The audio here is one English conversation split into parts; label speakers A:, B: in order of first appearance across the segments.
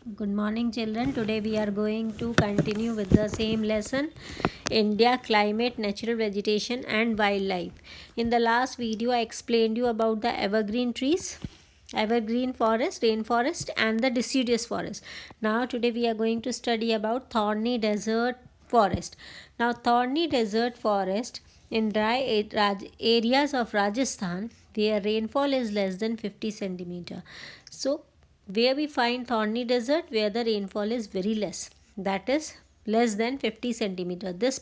A: Good morning, children. Today we are going to continue with the same lesson, India climate, natural vegetation and wildlife. In the last video I explained you about the evergreen trees, evergreen forest, rainforest and the deciduous forest. Now today we are going to study about thorny desert forest. Now thorny desert forest in dry areas of Rajasthan where rainfall is less than 50 centimeter. So where we find thorny desert where the rainfall is very less, that is less than 50 centimeter. This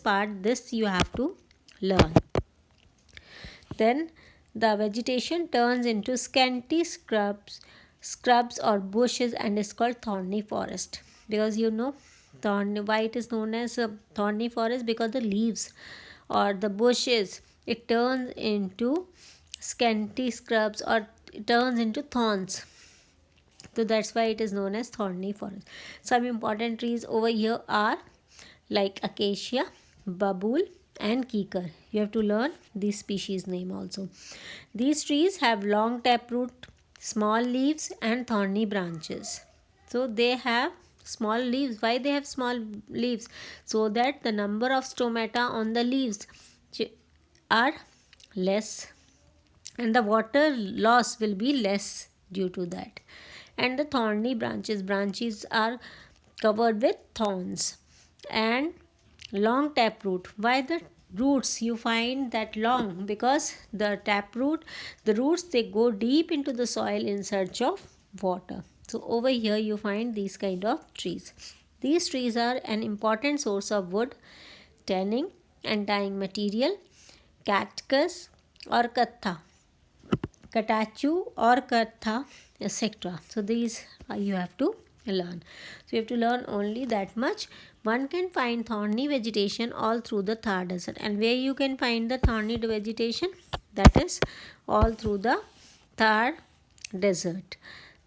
A: you have to learn. Then the vegetation turns into scanty scrubs or bushes and is called thorny forest. Because why it is known as a thorny forest, because the leaves or the bushes, it turns into scanty scrubs or it turns into thorns, so that's why it is known as thorny forest. Some important trees over here are like acacia, babul and kikar. You have to learn these species name also. These trees have long taproot, small leaves and thorny branches. So they have small leaves. Why they have small leaves? So that the number of stomata on the leaves are less and the water loss will be less due to that. And the thorny branches are covered with thorns and long taproot. Why the roots you find that long? Because the roots, they go deep into the soil in search of water. So over here you find these kind of trees. These trees are an important source of wood, tanning and dyeing material, cactus or katha, katachu or katha, etc. So these you have to learn. So you have to learn only that much. One can find thorny vegetation all through the Thar desert. And where you can find the thorny vegetation? That is all through the Thar desert,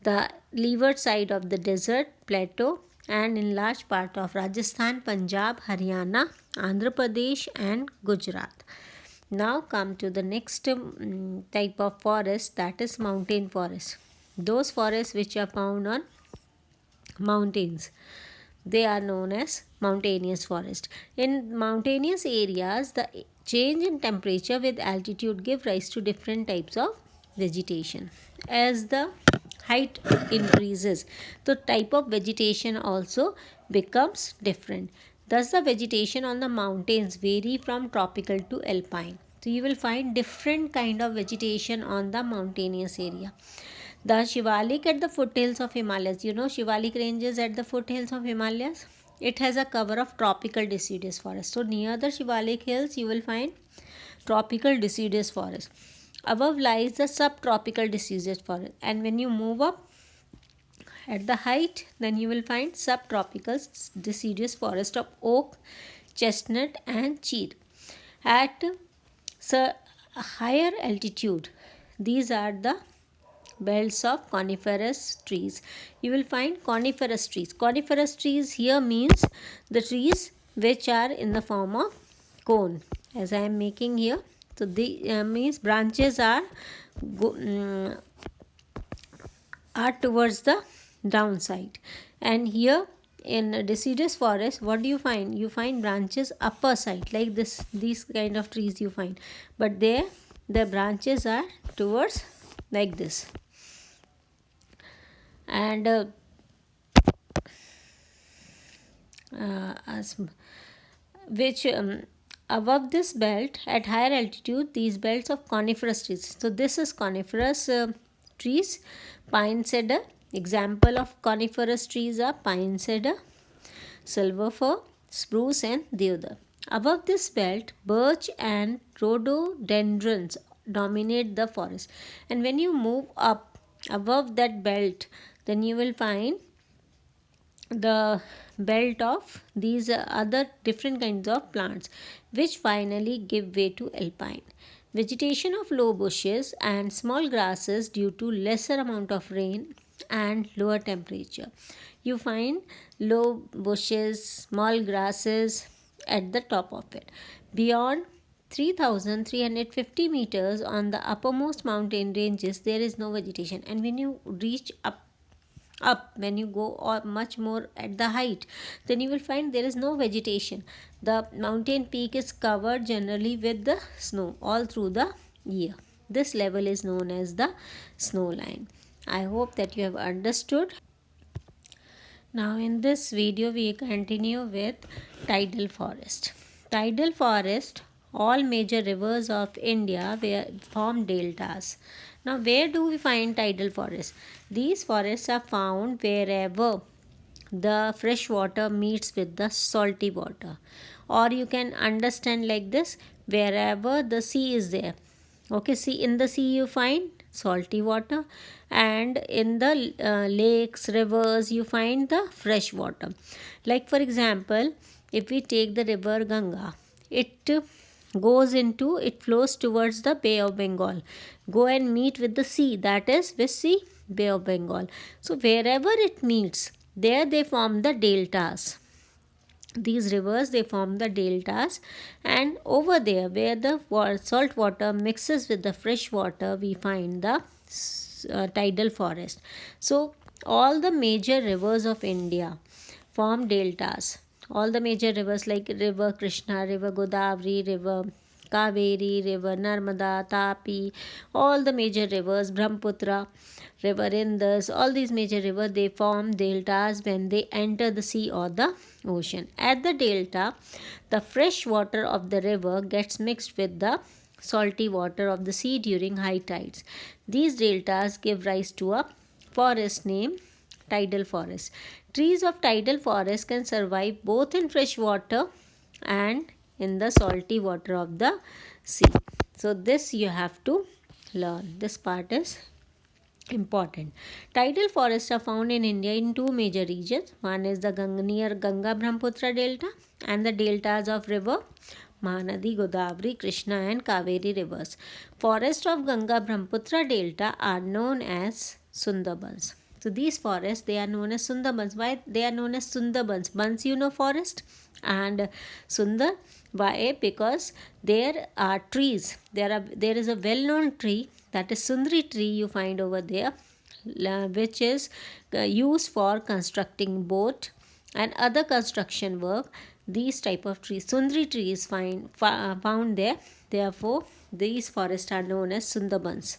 A: the leeward side of the desert plateau, and in large part of Rajasthan, Punjab, Haryana, Andhra Pradesh and Gujarat. Now come to the next type of forest, that is mountain forest. Those forests which are found on mountains, they are known as mountainous forest. In mountainous areas, the change in temperature with altitude give rise to different types of vegetation. As the height increases, the type of vegetation also becomes different. Thus the vegetation on the mountains vary from tropical to alpine. So you will find different kind of vegetation on the mountainous area. The Shivalik at the foothills of Himalayas. You know Shivalik ranges at the foothills of Himalayas. It has a cover of tropical deciduous forest. So near the Shivalik hills you will find tropical deciduous forest. Above lies the subtropical deciduous forest. And when you move up at the height, then you will find subtropical deciduous forest of oak, chestnut and cheer. At higher altitude, these are the belts of coniferous trees. You will find coniferous trees. Coniferous trees here means the trees which are in the form of cone, as I am making here. So the means branches are towards the downside. And here in deciduous forest, what do you find? You find branches upper side, like this, these kind of trees you find, but there the branches are towards like this. And as which above this belt at higher altitude, these belts of coniferous trees. So this is coniferous trees. Pine cedar, example of coniferous trees are pine cedar, silver fir, spruce and deodar. Above this belt, birch and rhododendrons dominate the forest. And when you move up above that belt, then you will find the belt of these other different kinds of plants, which finally give way to alpine. Vegetation of low bushes and small grasses due to lesser amount of rain and lower temperature. You find low bushes, small grasses at the top of it. Beyond 3,350 meters on the uppermost mountain ranges, there is no vegetation. And when you reach up up, when you go or much more at the height, then you will find there is no vegetation. The mountain peak is covered generally with the snow all through the year. This level is known as the snow line. I hope that you have understood. Now in this video we continue with tidal forest. Tidal forest, all major rivers of India form deltas. Now where do we find tidal forests? These forests are found wherever the fresh water meets with the salty water, or you can understand like this, wherever the sea is there. Okay, see, in the sea you find salty water, and in the lakes, rivers, you find the fresh water. Like for example, if we take the river Ganga, it it flows towards the Bay of Bengal, go and meet with the sea, that is with sea, Bay of Bengal. So wherever it meets, there they form the deltas. These rivers, they form the deltas, and over there where the salt water mixes with the fresh water, we find the tidal forest. So all the major rivers of India form deltas. All the major rivers like river Krishna, river Godavari, river Kaveri, river Narmada, Tapi, all the major rivers, Brahmaputra, river Indus, all these major rivers, they form deltas when they enter the sea or the ocean. At the delta, the fresh water of the river gets mixed with the salty water of the sea during high tides. These deltas give rise to a forest named tidal forest. Trees of tidal forest can survive both in fresh water and in the salty water of the sea. So this you have to learn. This part is important. Tidal forests are found in India in two major regions. One is the near Ganga Brahmaputra delta, and the deltas of river Mahanadi, Godavari, Krishna and Kaveri rivers. Forests of Ganga Brahmaputra delta are known as Sundarbans. So these forests, they are known as Sundarbans. Why they are known as Sundarbans? Bans, you know, forest, and Sundar. Why? Because there are trees. There is a well-known tree, that is Sundri tree, you find over there, which is used for constructing boat and other construction work. These type of trees, Sundri trees, found there. Therefore, these forests are known as Sundarbans.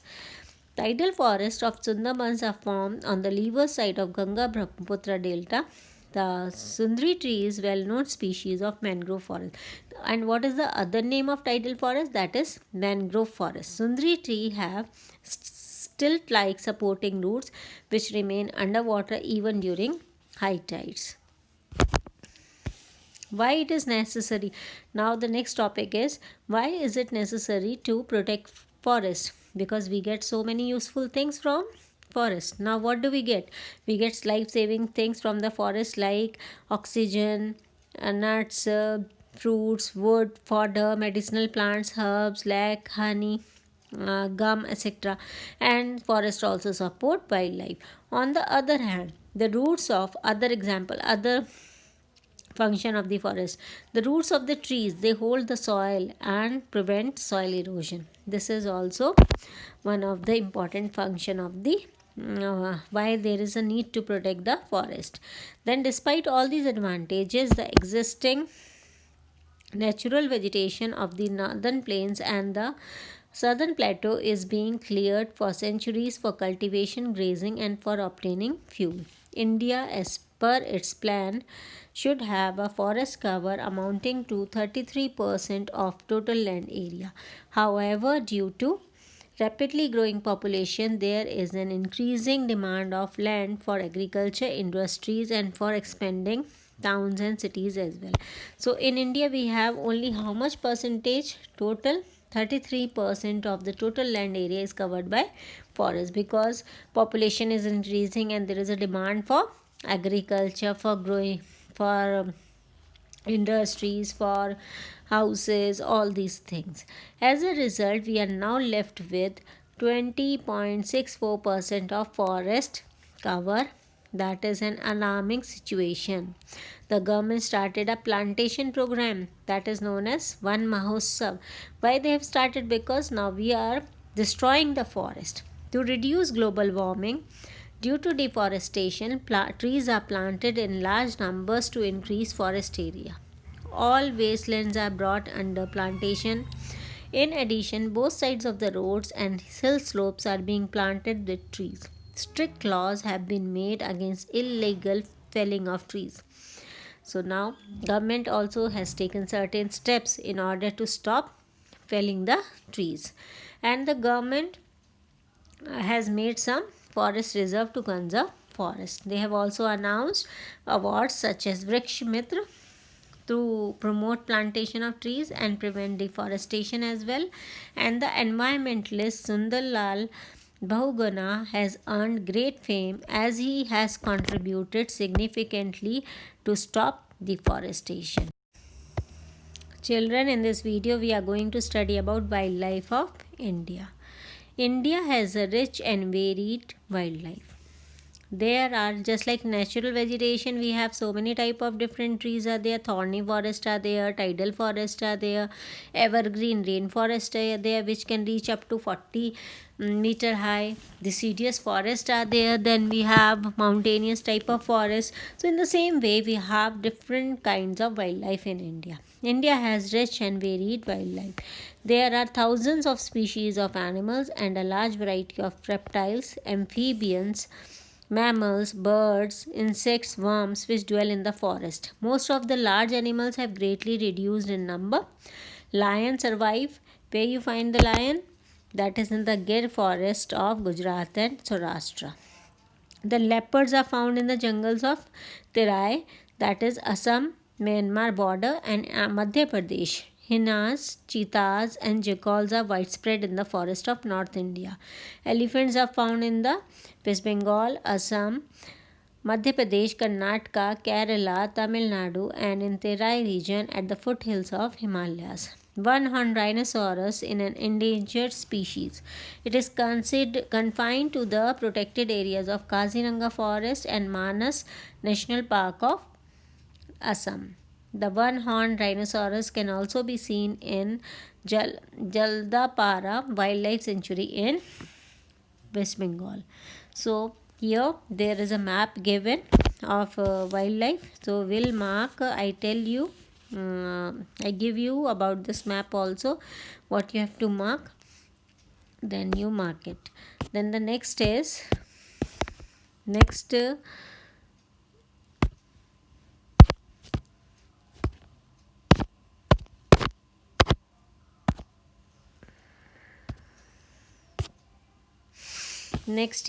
A: Tidal forests of Sundarbans are formed on the leeward side of Ganga Brahmaputra delta. The Sundri tree is well-known species of mangrove forest. And what is the other name of tidal forest? That is mangrove forest. Sundri tree have stilt-like supporting roots which remain underwater even during high tides. Why it is necessary? Now the next topic is, why is it necessary to protect forest? Because we get so many useful things from forest. Now what do we get? We get life-saving things from the forest like oxygen, nuts, fruits, wood, fodder, medicinal plants, herbs, lac, honey, gum, etc. And forest also support wildlife. On the other hand, the roots of other function of the forest, the roots of the trees, they hold the soil and prevent soil erosion. This is also one of the important function of the why there is a need to protect the forest. Then despite all these advantages, the existing natural vegetation of the northern plains and the southern plateau is being cleared for centuries for cultivation, grazing and for obtaining fuel. India, as per its plan, should have a forest cover amounting to 33% of total land area. However, due to rapidly growing population, there is an increasing demand of land for agriculture, industries and for expanding towns and cities as well. So in India we have only how much percentage? Total 33% of the total land area is covered by forest, because population is increasing and there is a demand for agriculture, for growing, for industries, for houses, all these things. As a result, we are now left with 20.64% of forest cover. That is an alarming situation. The government started a plantation program that is known as Van Mahotsav. Why they have started? Because now we are destroying the forest. To reduce global warming, Due to deforestation, trees are planted in large numbers to increase forest area. All wastelands are brought under plantation. In addition, both sides of the roads and hill slopes are being planted with trees. Strict laws have been made against illegal felling of trees. So now government also has taken certain steps in order to stop felling the trees. And the government has made some forest reserve to conserve forest. They have also announced awards such as Vriksh Mitra to promote plantation of trees and prevent deforestation as well. And the environmentalist Sundar Lal Bahuguna has earned great fame as he has contributed significantly to stop deforestation. Children, in this video we are going to study about wildlife of India. India has a rich and varied wildlife. There are, just like natural vegetation, we have so many type of different trees are there. Thorny forest are there, tidal forest are there, evergreen rainforest are there which can reach up to 40 meter high. Deciduous forest are there. Then we have mountainous type of forest. So in the same way we have different kinds of wildlife in India. India has rich and varied wildlife. There are thousands of species of animals and a large variety of reptiles, amphibians, mammals, birds, insects, worms which dwell in the forest. Most of the large animals have greatly reduced in number. Lions survive. Where you find the lion? That is in the Gir forest of Gujarat and Saurashtra. The leopards are found in the jungles of Terai, that is Assam, Myanmar border, and Madhya Pradesh. Hyenas, cheetahs, and jackals are widespread in the forest of North India. Elephants are found in the West Bengal, Assam, Madhya Pradesh, Karnataka, Kerala, Tamil Nadu, and in Terai region at the foothills of Himalayas. One-horned rhinoceros in an endangered species. It is confined to the protected areas of Kaziranga Forest and Manas National Park of Assam. The one-horned rhinoceros can also be seen in Jaldapara Wildlife Sanctuary in West Bengal. So here there is a map given of wildlife. So we'll mark, I give you about this map also, what you have to mark, then you mark it. Then the next is next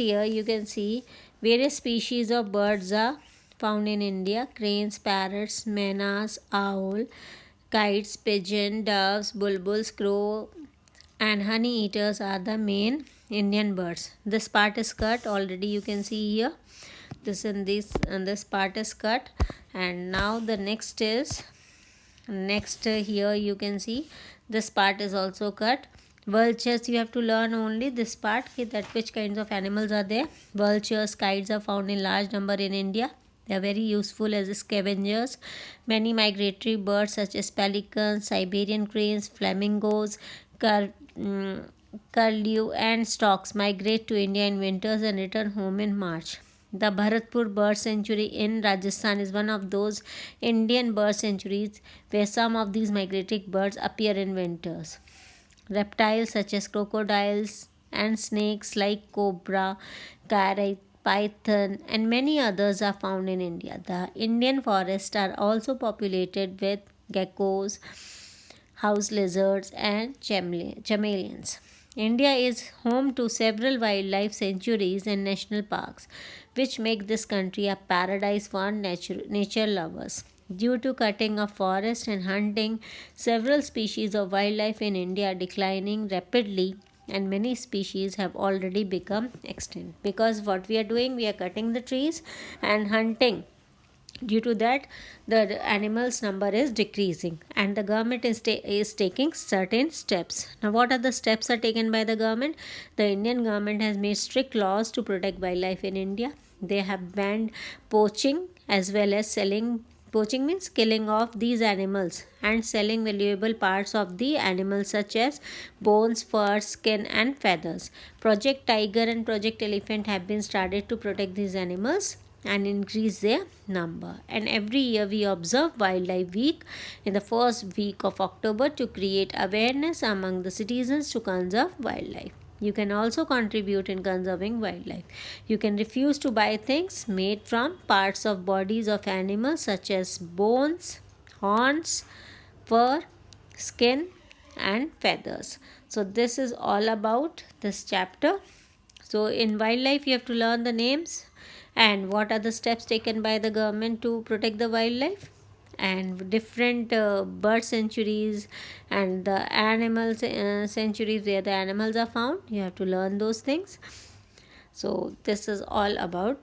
A: year you can see various species of birds are found in India. Cranes, parrots, menas, owl, kites, pigeon, doves, bulbuls, crow, and honey eaters are the main Indian birds. This part is cut already, you can see here. This part is cut, and now the next is here you can see this part is also cut. Vultures, you have to learn only this part, that which kinds of animals are there. Vultures, kites are found in large number in India. They are very useful as scavengers. Many migratory birds such as pelicans, Siberian cranes, flamingos, curlew and storks migrate to India in winters and return home in March. The Bharatpur Bird Sanctuary in Rajasthan is one of those Indian bird sanctuaries where some of these migratory birds appear in winters. Reptiles such as crocodiles and snakes like cobra, python, and many others are found in India. The Indian forests are also populated with geckos, house lizards, and chameleons. India is home to several wildlife sanctuaries and national parks, which make this country a paradise for nature lovers. Due to cutting of forest and hunting, several species of wildlife in India are declining rapidly, and many species have already become extinct. Because what we are doing, we are cutting the trees and hunting. Due to that, the animals number is decreasing, and the government is taking certain steps. Now what are the steps are taken by the government? The Indian government has made strict laws to protect wildlife in India. They have banned poaching as well as selling Poaching means killing off these animals and selling valuable parts of the animals such as bones, fur, skin and feathers. Project Tiger and Project Elephant have been started to protect these animals and increase their number. And every year we observe Wildlife Week in the first week of October to create awareness among the citizens to conserve wildlife. You can also contribute in conserving wildlife. You can refuse to buy things made from parts of bodies of animals such as bones, horns, fur, skin and feathers. So this is all about this chapter. So in wildlife you have to learn the names and what are the steps taken by the government to protect the wildlife, and different bird sanctuaries and the animal sanctuaries where the animals are found. You have to learn those things. So this is all about